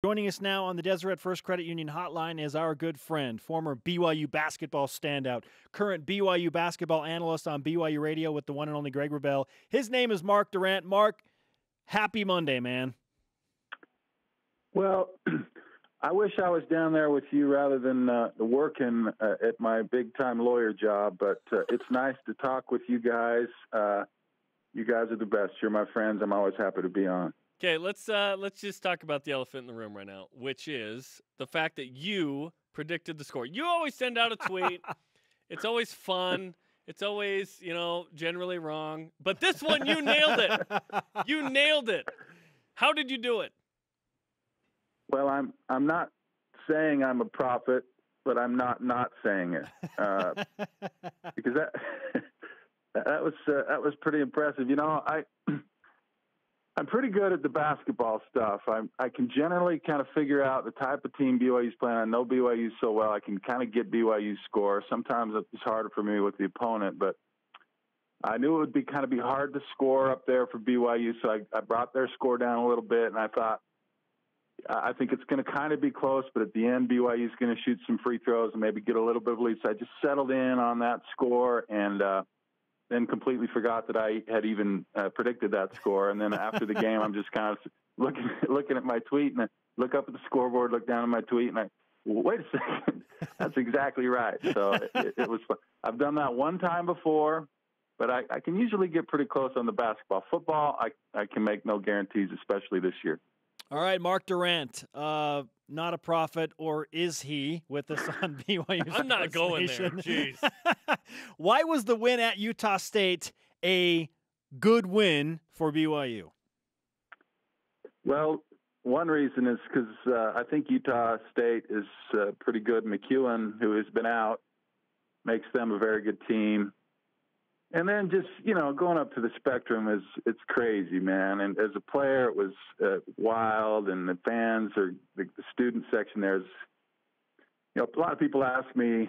Joining us now on the Deseret First Credit Union hotline is our good friend, former BYU basketball standout, current BYU basketball analyst on BYU Radio with the one and only Greg Wrubell. His name is Mark Durrant. Mark, happy Monday, man. Well, I wish I was down there with you rather than working at my big-time lawyer job, but it's nice to talk with you guys. You guys are the best. You're my friends. I'm always happy to be on. Okay, let's just talk about the elephant in the room right now, which is the fact that you predicted the score. You always send out a tweet. It's always fun. It's always, generally wrong. But this one, you nailed it. You nailed it. How did you do it? Well, I'm not saying I'm a prophet, but I'm not saying it because that was pretty impressive. I'm pretty good at the basketball stuff. I can generally kind of figure out the type of team BYU's playing. I know BYU so well. I can kind of get BYU's score. Sometimes it's harder for me with the opponent, but I knew it would be hard to score up there for BYU, so I brought their score down a little bit, and I thought, I think it's going to kind of be close, but at the end, BYU is going to shoot some free throws and maybe get a little bit of lead. So I just settled in on that score and then completely forgot that I had even predicted that score. And then after the game, I'm just kind of looking at my tweet, and I look up at the scoreboard, look down at my tweet, and wait a second, that's exactly right. So it was fun. I've done that one time before, but I can usually get pretty close on the basketball. Football, I can make no guarantees, especially this year. All right, Mark Durrant, not a prophet, or is he, with us on BYU? I'm not going there. Jeez. Why was the win at Utah State a good win for BYU? Well, one reason is because I think Utah State is pretty good. McEwen, who has been out, makes them a very good team. And then just, going up to the Spectrum it's crazy, man. And as a player, it was wild, and the fans or the student section there's, a lot of people ask me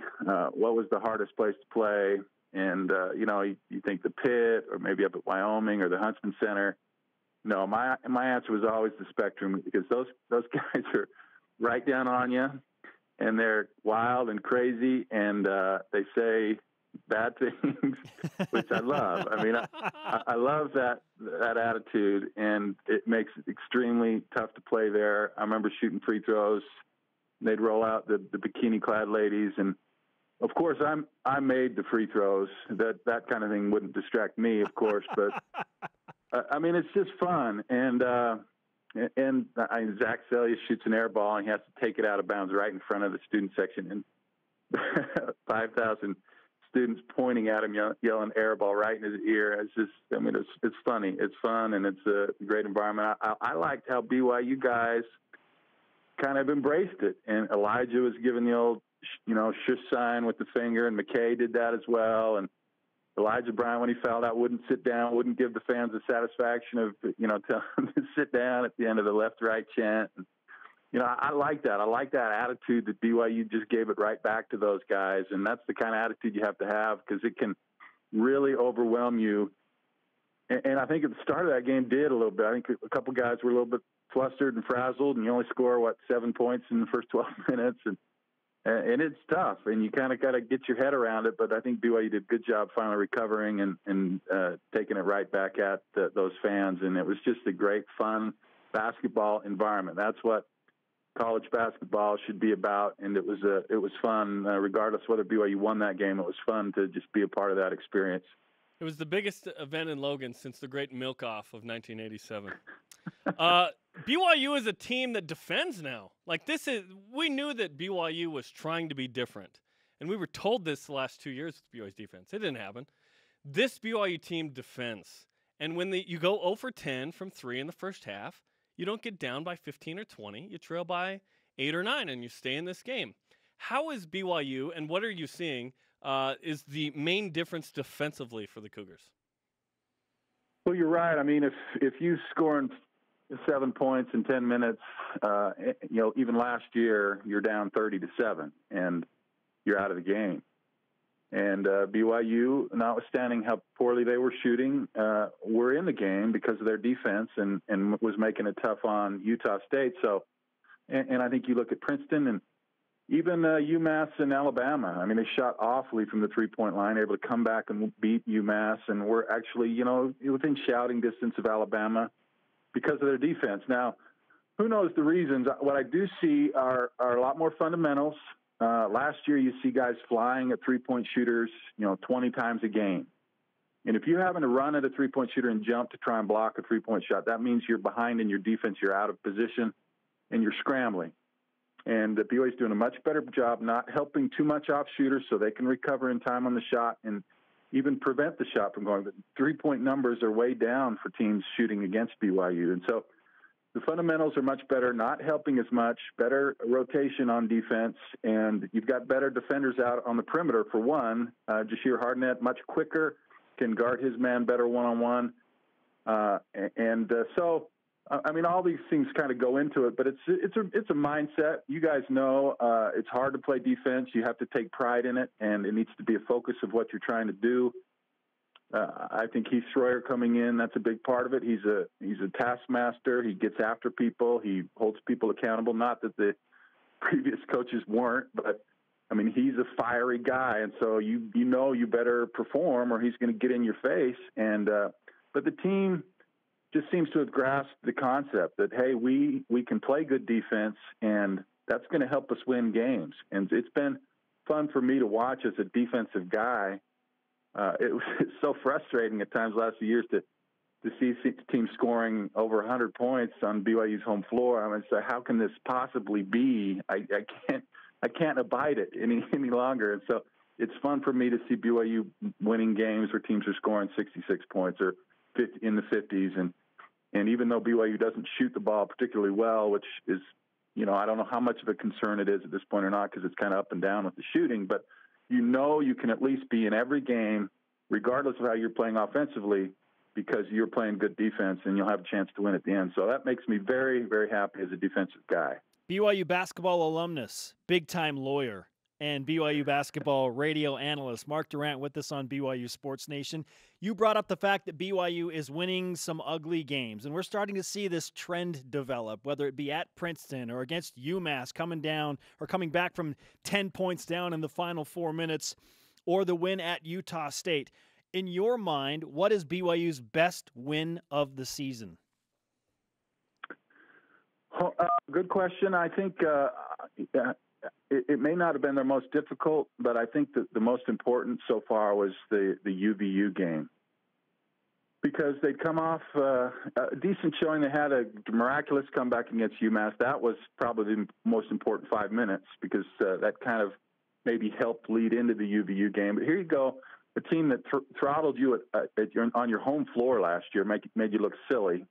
what was the hardest place to play. And, you think the Pit or maybe up at Wyoming or the Huntsman Center. No, my answer was always the Spectrum, because those guys are right down on you, and they're wild and crazy, and they say bad things, which I love. I mean, I love that attitude, and it makes it extremely tough to play there. I remember shooting free throws. They'd roll out the bikini-clad ladies, and of course, I made the free throws. That kind of thing wouldn't distract me, of course, but I mean, it's just fun. And Zach Celia shoots an air ball, and he has to take it out of bounds right in front of the student section, and 5,000 students pointing at him, yelling air ball right in his ear. It's just, it's funny. It's fun, and it's a great environment. I liked how BYU guys kind of embraced it. And Elijah was giving the old, shush sign with the finger, and Mckay did that as well. And Elijah Bryant, when he fouled out, wouldn't sit down, wouldn't give the fans the satisfaction of, tell them to sit down at the end of the left-right chant. And, I like that. I like that attitude that BYU just gave it right back to those guys. And that's the kind of attitude you have to have, because it can really overwhelm you. And I think at the start of that game did a little bit. I think a couple guys were a little bit flustered and frazzled, and you only score, 7 points in the first 12 minutes. And it's tough, and you kind of got to get your head around it. But I think BYU did a good job finally recovering and taking it right back at those fans. And it was just a great, fun basketball environment. That's what college basketball should be about, and it was fun, regardless whether BYU won that game. It was fun to just be a part of that experience. It was the biggest event in Logan since the Great Milk-Off of 1987. BYU is a team that defends now. We knew that BYU was trying to be different, and we were told this the last 2 years with BYU's defense. It didn't happen. This BYU team defends, and when you go 0 for 10 from 3 in the first half, you don't get down by 15 or 20. You trail by 8 or 9, and you stay in this game. How is BYU, and what are you seeing, is the main difference defensively for the Cougars? Well, you're right. I mean, if you score 7 points in 10 minutes, even last year, you're down 30-7, and you're out of the game. And BYU, notwithstanding how poorly they were shooting, were in the game because of their defense and was making it tough on Utah State. So, And I think you look at Princeton and even UMass and Alabama. I mean, they shot awfully from the three-point line, able to come back and beat UMass, and we're actually, within shouting distance of Alabama because of their defense. Now, who knows the reasons? What I do see are a lot more fundamentals. Last year, you see guys flying at three-point shooters, 20 times a game. And if you're having to run at a three-point shooter and jump to try and block a three-point shot, that means you're behind in your defense, you're out of position, and you're scrambling. And the BYU's doing a much better job not helping too much off shooters so they can recover in time on the shot and even prevent the shot from going. The three-point numbers are way down for teams shooting against BYU. And so the fundamentals are much better, not helping as much, better rotation on defense, and you've got better defenders out on the perimeter for one. Jashir Hardnett, much quicker, can guard his man better one-on-one. So, all these things kind of go into it, but it's a mindset. You guys know it's hard to play defense. You have to take pride in it, and it needs to be a focus of what you're trying to do. I think Heath Schroyer coming in, that's a big part of it. He's a taskmaster. He gets after people. He holds people accountable. Not that the previous coaches weren't, but he's a fiery guy, and so you better perform or he's going to get in your face. And but the team just seems to have grasped the concept that, hey, we can play good defense, and that's going to help us win games. And it's been fun for me to watch as a defensive guy. It's so frustrating at times last few years to see teams scoring over 100 points on BYU's home floor. So how can this possibly be? I can't abide it any longer. And so it's fun for me to see BYU winning games where teams are scoring 66 points or 50, in the 50s. And even though BYU doesn't shoot the ball particularly well, which is, I don't know how much of a concern it is at this point or not because it's kind of up and down with the shooting, but you can at least be in every game, regardless of how you're playing offensively, because you're playing good defense and you'll have a chance to win at the end. So that makes me very, very happy as a defensive guy. BYU basketball alumnus, big-time lawyer, and BYU basketball radio analyst Mark Durrant with us on BYU Sports Nation. You brought up the fact that BYU is winning some ugly games, and we're starting to see this trend develop, whether it be at Princeton or against UMass coming back from 10 points down in the final 4 minutes, or the win at Utah State. In your mind, what is BYU's best win of the season? Good question. I think it may not have been their most difficult, but I think that the most important so far was the UVU game, because they'd come off a decent showing. They had a miraculous comeback against UMass. That was probably the most important 5 minutes because that kind of maybe helped lead into the UVU game. But here you go, a team that throttled you on your home floor last year, made you look silly,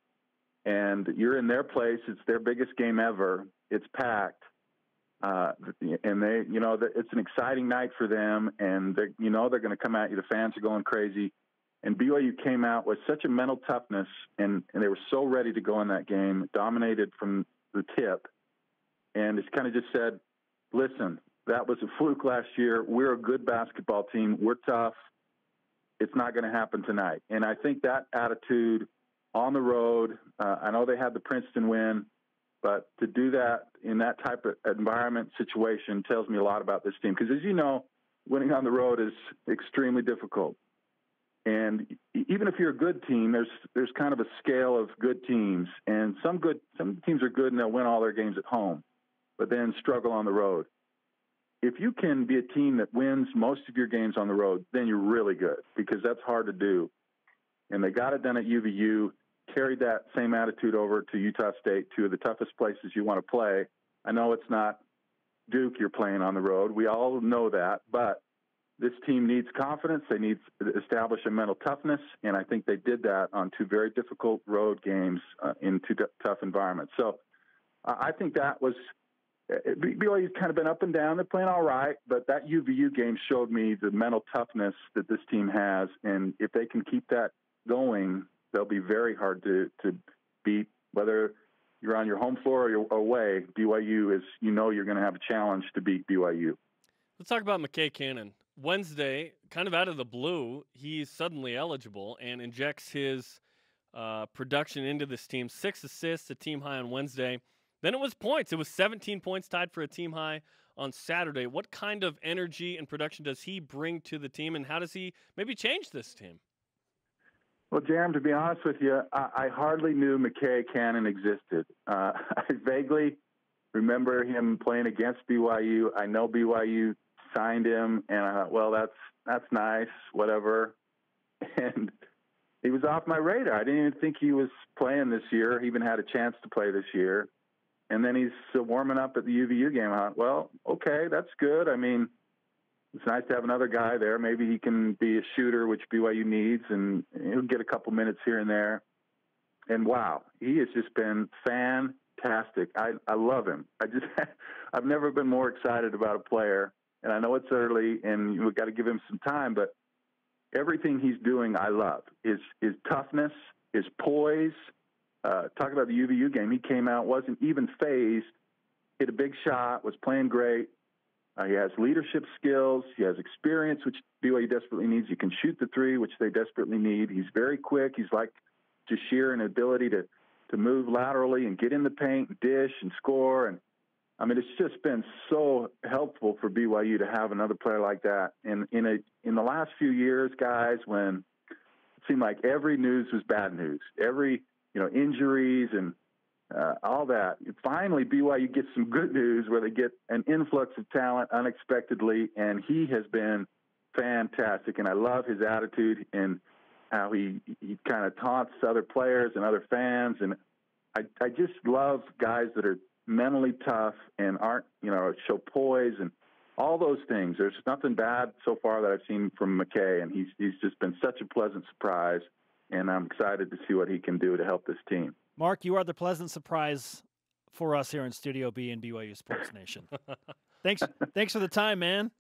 and you're in their place. It's their biggest game ever. It's packed. And they, it's an exciting night for them, and they're going to come at you. The fans are going crazy, and BYU came out with such a mental toughness, and they were so ready to go in that game, dominated from the tip, and it's kind of just said, listen, that was a fluke last year. We're a good basketball team. We're tough. It's not going to happen tonight. And I think that attitude on the road, I know they had the Princeton win, but to do that in that type of environment situation tells me a lot about this team. Because as you know, winning on the road is extremely difficult. And even if you're a good team, there's kind of a scale of good teams. And some teams are good and they'll win all their games at home, but then struggle on the road. If you can be a team that wins most of your games on the road, then you're really good, because that's hard to do. And they got it done at UVU, carried that same attitude over to Utah State, two of the toughest places you want to play. I know it's not Duke you're playing on the road. We all know that, but this team needs confidence. They need to establish a mental toughness, and I think they did that on two very difficult road games in two tough environments. So I think that was BYU's kind of been up and down. They're playing all right, but that UVU game showed me the mental toughness that this team has, and if they can keep that going, they'll be very hard to beat, whether you're on your home floor or you're away. BYU is, you're going to have a challenge to beat BYU. Let's talk about Mckay Cannon. Wednesday, kind of out of the blue, he's suddenly eligible and injects his production into this team. 6 assists, a team high on Wednesday. Then it was points. It was 17 points, tied for a team high on Saturday. What kind of energy and production does he bring to the team, and how does he maybe change this team? Well, Jerem, to be honest with you, I hardly knew Mckay Cannon existed. I vaguely remember him playing against BYU. I know BYU signed him, and I thought, well, that's nice, whatever. And he was off my radar. I didn't even think he was playing this year. He even had a chance to play this year. And then he's warming up at the UVU game. I thought, well, okay, that's good. I mean, it's nice to have another guy there. Maybe he can be a shooter, which BYU needs, and he'll get a couple minutes here and there. And wow, he has just been fantastic. I love him. I've never been more excited about a player. And I know it's early, and we've got to give him some time, but everything he's doing, I love. His toughness, his poise. Talk about the UVU game. He came out, wasn't even phased, hit a big shot, was playing great. He has leadership skills. He has experience, which BYU desperately needs. He can shoot the three, which they desperately need. He's very quick. He's like Jashir, an ability to move laterally and get in the paint, and dish, and score. And I mean, it's just been so helpful for BYU to have another player like that. And in the last few years, guys, when it seemed like every news was bad news, every injuries and all that. Finally, BYU gets some good news where they get an influx of talent unexpectedly, and he has been fantastic. And I love his attitude and how he kind of taunts other players and other fans. And I just love guys that are mentally tough and aren't, show poise and all those things. There's nothing bad so far that I've seen from Mckay, and he's just been such a pleasant surprise. And I'm excited to see what he can do to help this team. Mark, you are the pleasant surprise for us here in Studio B and BYU Sports Nation. Thanks for the time, man.